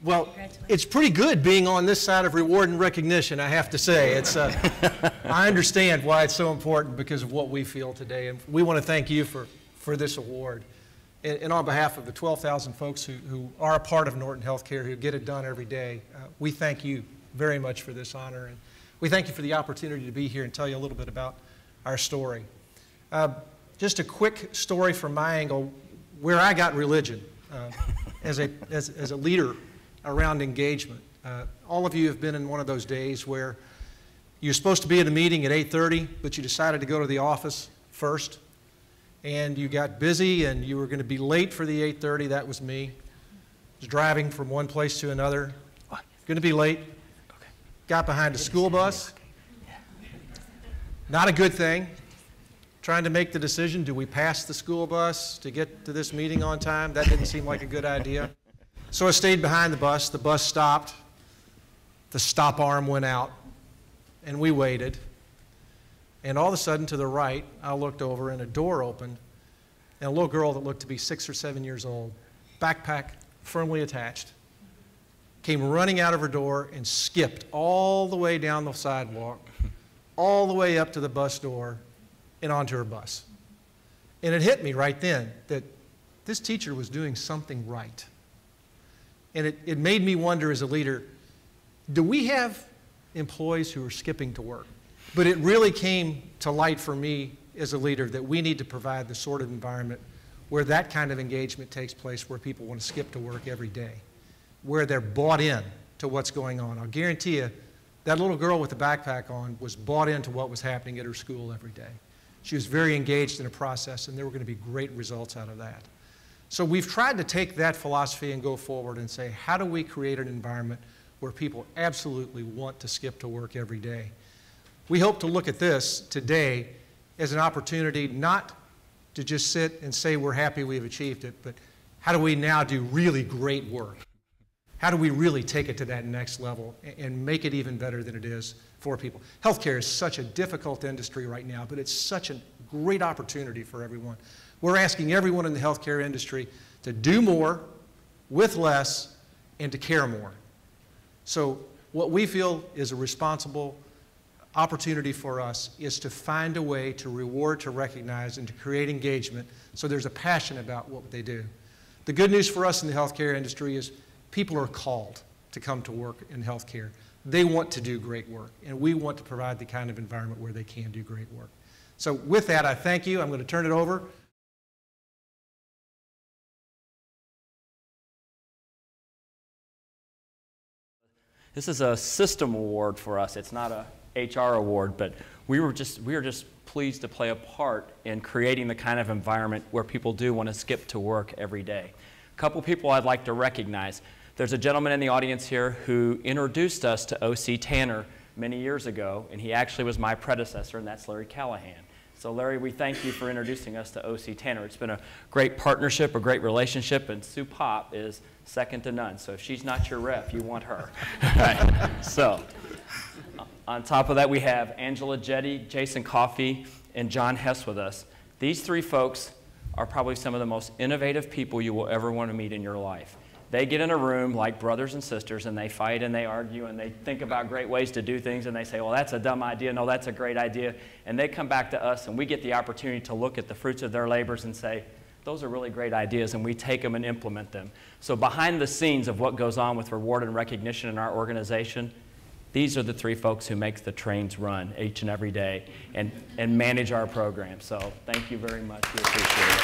Well, it's pretty good being on this side of reward and recognition, I have to say. It's, I understand why it's so important because of what we feel today, and we want to thank you for this award. And on behalf of the 12,000 folks who are a part of Norton Healthcare, who get it done every day, we thank you very much for this honor, and we thank you for the opportunity to be here and tell you a little bit about our story. Just a quick story from my angle, where I got religion as a leader around engagement. All of you have been in one of those days where you're supposed to be at a meeting at 8:30, but you decided to go to the office first, and you got busy and you were going to be late for the 8:30. That was me. I was driving from one place to another, going to be late. Got behind a school bus. Not a good thing. Trying to make the decision, do we pass the school bus to get to this meeting on time? That didn't seem like a good idea. So I stayed behind the bus stopped, the stop arm went out, and we waited. And all of a sudden, to the right, I looked over and a door opened, and a little girl that looked to be 6 or 7 years old, backpack firmly attached, came running out of her door and skipped all the way down the sidewalk, all the way up to the bus door and onto her bus. And it hit me right then that this teacher was doing something right. And it made me wonder as a leader, do we have employees who are skipping to work? But it really came to light for me as a leader that we need to provide the sort of environment where that kind of engagement takes place, where people want to skip to work every day, where they're bought in to what's going on. I'll guarantee you, that little girl with the backpack on was bought into what was happening at her school every day. She was very engaged in a process, and there were going to be great results out of that. So we've tried to take that philosophy and go forward and say, how do we create an environment where people absolutely want to skip to work every day? We hope to look at this today as an opportunity not to just sit and say we're happy we've achieved it, but how do we now do really great work? How do we really take it to that next level and make it even better than it is for people? Healthcare is such a difficult industry right now, but it's such a great opportunity for everyone. We're asking everyone in the healthcare industry to do more with less and to care more. So what we feel is a responsible opportunity for us is to find a way to reward, to recognize, and to create engagement so there's a passion about what they do. The good news for us in the healthcare industry is people are called to come to work in healthcare. They want to do great work, and we want to provide the kind of environment where they can do great work. So with that, I thank you. I'm going to turn it over. This is a system award for us. It's not a HR award, but we are just pleased to play a part in creating the kind of environment where people do want to skip to work every day. A couple people I'd like to recognize. There's a gentleman in the audience here who introduced us to O.C. Tanner many years ago, and he actually was my predecessor, and that's Larry Callahan. So Larry, we thank you for introducing us to O.C. Tanner. It's been a great partnership, a great relationship, and Sue Pop is second to none. So if she's not your rep, you want her. Right. So on top of that, we have Angela Jetty, Jason Coffey, and John Hess with us. These three folks are probably some of the most innovative people you will ever want to meet in your life. They get in a room like brothers and sisters, and they fight and they argue and they think about great ways to do things, and they say, well, that's a dumb idea. No, that's a great idea. And they come back to us, and we get the opportunity to look at the fruits of their labors and say, those are really great ideas, and we take them and implement them. So behind the scenes of what goes on with reward and recognition in our organization, these are the three folks who make the trains run each and every day and manage our program. So thank you very much. We appreciate it.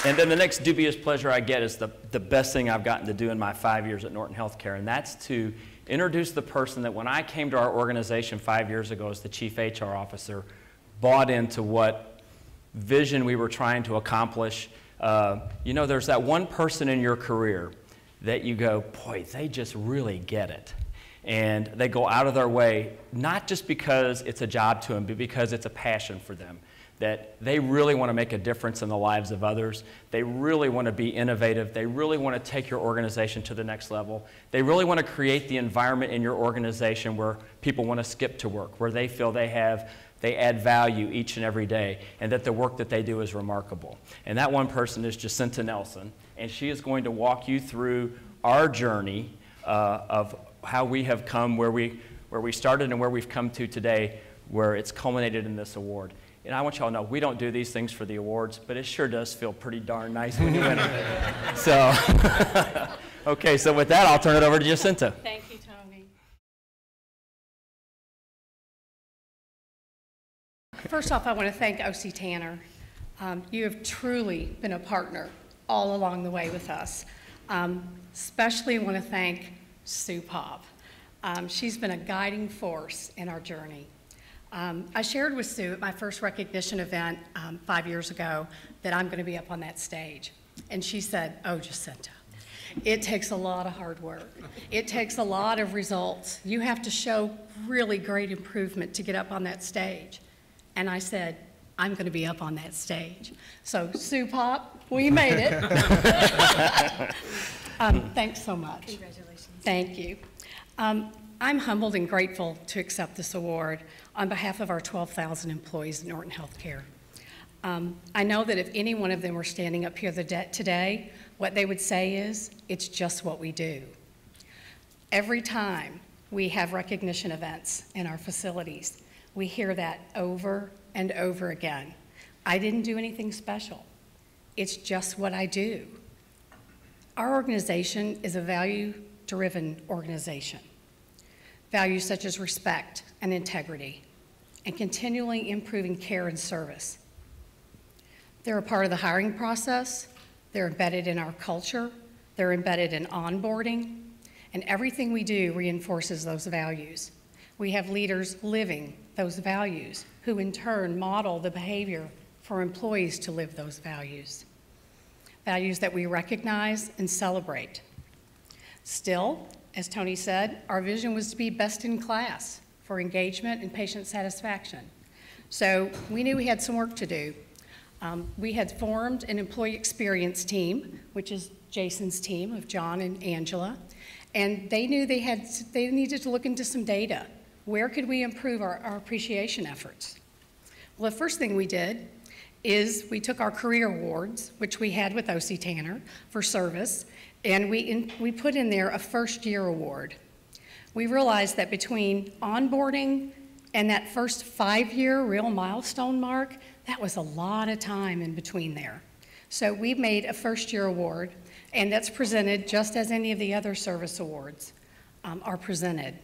And then the next dubious pleasure I get is the best thing I've gotten to do in my 5 years at Norton Healthcare, and that's to introduce the person that when I came to our organization 5 years ago as the Chief HR Officer, bought into what vision we were trying to accomplish. You know, there's that one person in your career that you go, boy, they just really get it. And they go out of their way, not just because it's a job to them, but because it's a passion for them. that they really want to make a difference in the lives of others. They really want to be innovative. They really want to take your organization to the next level. They really want to create the environment in your organization where people want to skip to work, where they feel they add value each and every day, and that the work that they do is remarkable. And that one person is Jacinta Nelson, and she is going to walk you through our journey of how we have come where we started and where we've come to today, where it's culminated in this award. And I want y'all to know, we don't do these things for the awards, but it sure does feel pretty darn nice when you win them. So, okay, so with that, I'll turn it over to Jacinta. Thank you, Tony. First off, I want to thank O.C. Tanner. You have truly been a partner all along the way with us. Especially want to thank Sue Pop. She's been a guiding force in our journey. I shared with Sue at my first recognition event 5 years ago that I'm going to be up on that stage. And she said, "Oh, Jacinta, it takes a lot of hard work. It takes a lot of results. You have to show really great improvement to get up on that stage." And I said, "I'm going to be up on that stage." So Sue Pop, we made it. Thanks so much. Congratulations. Thank you. I'm humbled and grateful to accept this award on behalf of our 12,000 employees at Norton Healthcare. I know that if any one of them were standing up here today, what they would say is, it's just what we do. Every time we have recognition events in our facilities, we hear that over and over again. I didn't do anything special. It's just what I do. Our organization is a value-driven organization. Values such as respect and integrity, and continually improving care and service. They're a part of the hiring process, they're embedded in our culture, they're embedded in onboarding, and everything we do reinforces those values. We have leaders living those values, who in turn model the behavior for employees to live those values. Values that we recognize and celebrate. Still, as Tony said, our vision was to be best in class for engagement and patient satisfaction. So we knew we had some work to do. We had formed an employee experience team, which is Jason's team of John and Angela, and they knew they needed to look into some data. Where could we improve our appreciation efforts? Well, the first thing we did is we took our career awards, which we had with O.C. Tanner for service, and we put in there a first-year award. We realized that between onboarding and that first 5-year real milestone mark, that was a lot of time in between there. So we made a first-year award, and that's presented just as any of the other service awards are presented.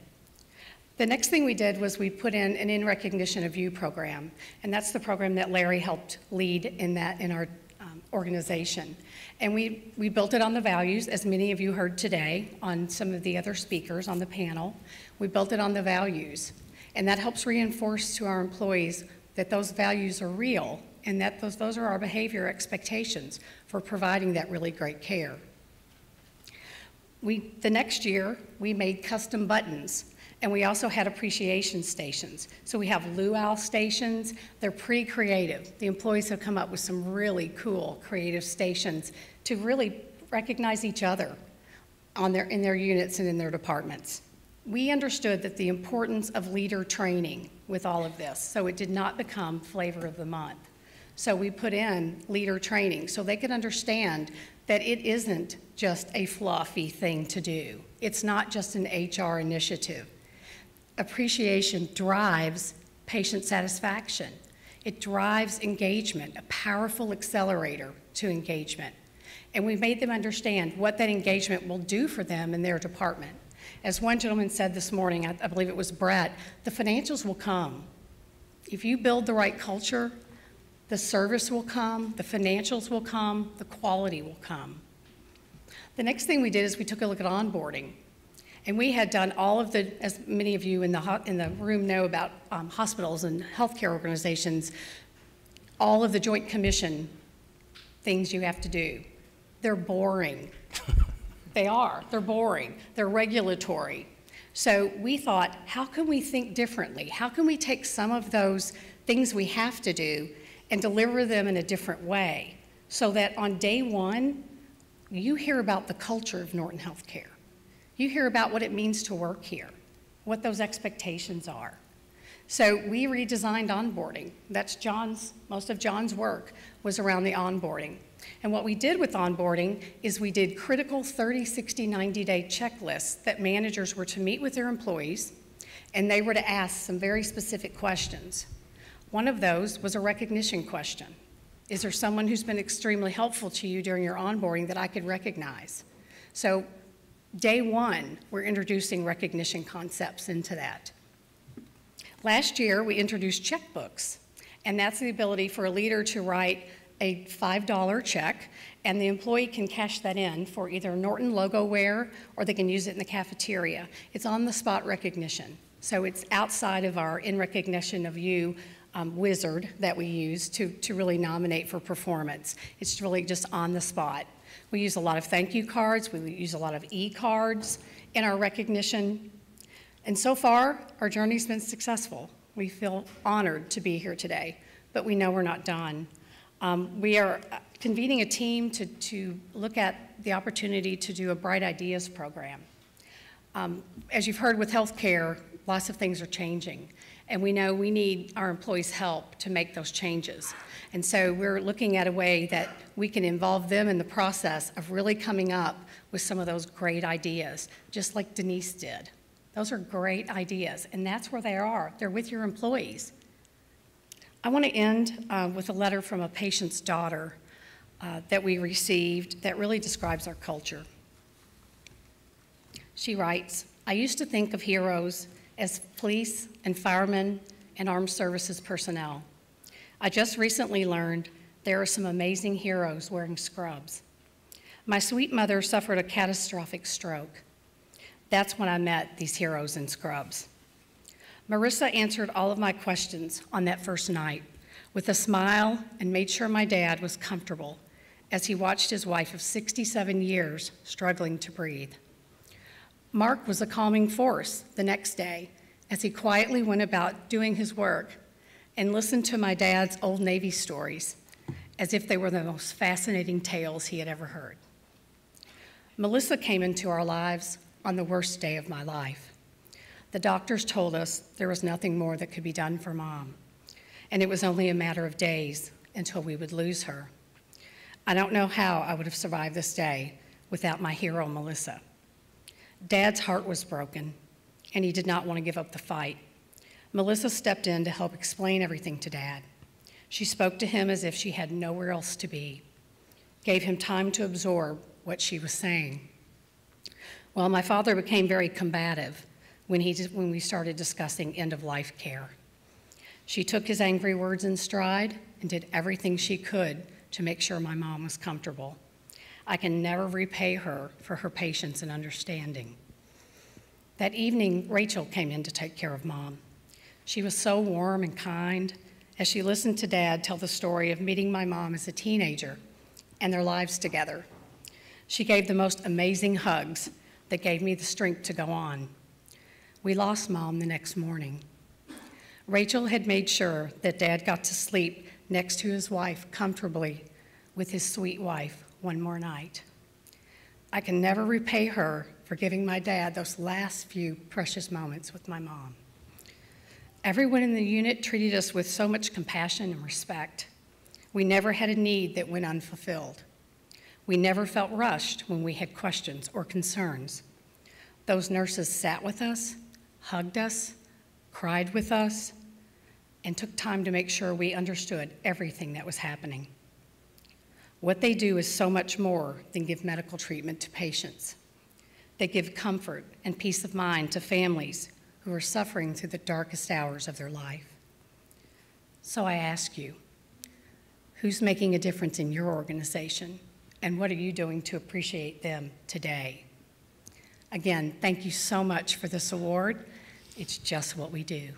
The next thing we did was we put in an In Recognition of You program, and that's the program that Larry helped lead in our organization. And we built it on the values, as many of you heard today on some of the other speakers on the panel. We built it on the values, and that helps reinforce to our employees that those values are real and that those are our behavior expectations for providing that really great care. The next year, we made custom buttons, and we also had appreciation stations. So we have luau stations. They're pre-creative. The employees have come up with some really cool creative stations to really recognize each other in their units and in their departments. We understood that the importance of leader training with all of this, so it did not become flavor of the month. So we put in leader training so they could understand that it isn't just a fluffy thing to do. It's not just an HR initiative. Appreciation drives patient satisfaction. It drives engagement, a powerful accelerator to engagement. And we made them understand what that engagement will do for them in their department. As one gentleman said this morning, I believe it was Brett, the financials will come. If you build the right culture, the service will come, the financials will come, the quality will come. The next thing we did is we took a look at onboarding. And we had done all of the, as many of you in the room know about hospitals and healthcare organizations, all of the Joint Commission things you have to do. They're boring. They are. They're boring. They're regulatory. So we thought, how can we think differently? How can we take some of those things we have to do and deliver them in a different way so that on day one, you hear about the culture of Norton Healthcare. You hear about what it means to work here, what those expectations are. So we redesigned onboarding. That's most of John's work was around the onboarding. And what we did with onboarding is we did critical 30, 60, 90-day checklists that managers were to meet with their employees, and they were to ask some very specific questions. One of those was a recognition question. Is there someone who's been extremely helpful to you during your onboarding that I could recognize? So day one, we're introducing recognition concepts into that. Last year, we introduced checkbooks, and that's the ability for a leader to write a $5 check, and the employee can cash that in for either Norton logo wear or they can use it in the cafeteria. It's on-the-spot recognition. So it's outside of our in recognition of you wizard that we use to really nominate for performance. It's really just on the spot. We use a lot of thank you cards. We use a lot of e-cards in our recognition. And so far, our journey's been successful. We feel honored to be here today, but we know we're not done. We are convening a team to look at the opportunity to do a Bright Ideas program. As you've heard with healthcare, lots of things are changing, and we know we need our employees' help to make those changes. And so we're looking at a way that we can involve them in the process of really coming up with some of those great ideas, just like Denise did. Those are great ideas, and that's where they are. They're with your employees. I want to end with a letter from a patient's daughter that we received that really describes our culture. She writes, I used to think of heroes as police and firemen and armed services personnel. I just recently learned there are some amazing heroes wearing scrubs. My sweet mother suffered a catastrophic stroke. That's when I met these heroes in scrubs. Marissa answered all of my questions on that first night with a smile and made sure my dad was comfortable as he watched his wife of 67 years struggling to breathe. Mark was a calming force the next day as he quietly went about doing his work and listened to my dad's old Navy stories as if they were the most fascinating tales he had ever heard. Melissa came into our lives on the worst day of my life. The doctors told us there was nothing more that could be done for Mom, and it was only a matter of days until we would lose her. I don't know how I would have survived this day without my hero, Melissa. Dad's heart was broken, and he did not want to give up the fight. Melissa stepped in to help explain everything to Dad. She spoke to him as if she had nowhere else to be, gave him time to absorb what she was saying. Well, my father became very combative when we started discussing end-of-life care. She took his angry words in stride and did everything she could to make sure my mom was comfortable. I can never repay her for her patience and understanding. That evening, Rachel came in to take care of Mom. She was so warm and kind as she listened to Dad tell the story of meeting my mom as a teenager and their lives together. She gave the most amazing hugs that gave me the strength to go on. We lost Mom the next morning. Rachel had made sure that Dad got to sleep next to his wife comfortably with his sweet wife one more night. I can never repay her for giving my dad those last few precious moments with my mom. Everyone in the unit treated us with so much compassion and respect. We never had a need that went unfulfilled. We never felt rushed when we had questions or concerns. Those nurses sat with us, hugged us, cried with us, and took time to make sure we understood everything that was happening. What they do is so much more than give medical treatment to patients. They give comfort and peace of mind to families who are suffering through the darkest hours of their life. So I ask you, who's making a difference in your organization, and what are you doing to appreciate them today? Again, thank you so much for this award. It's just what we do.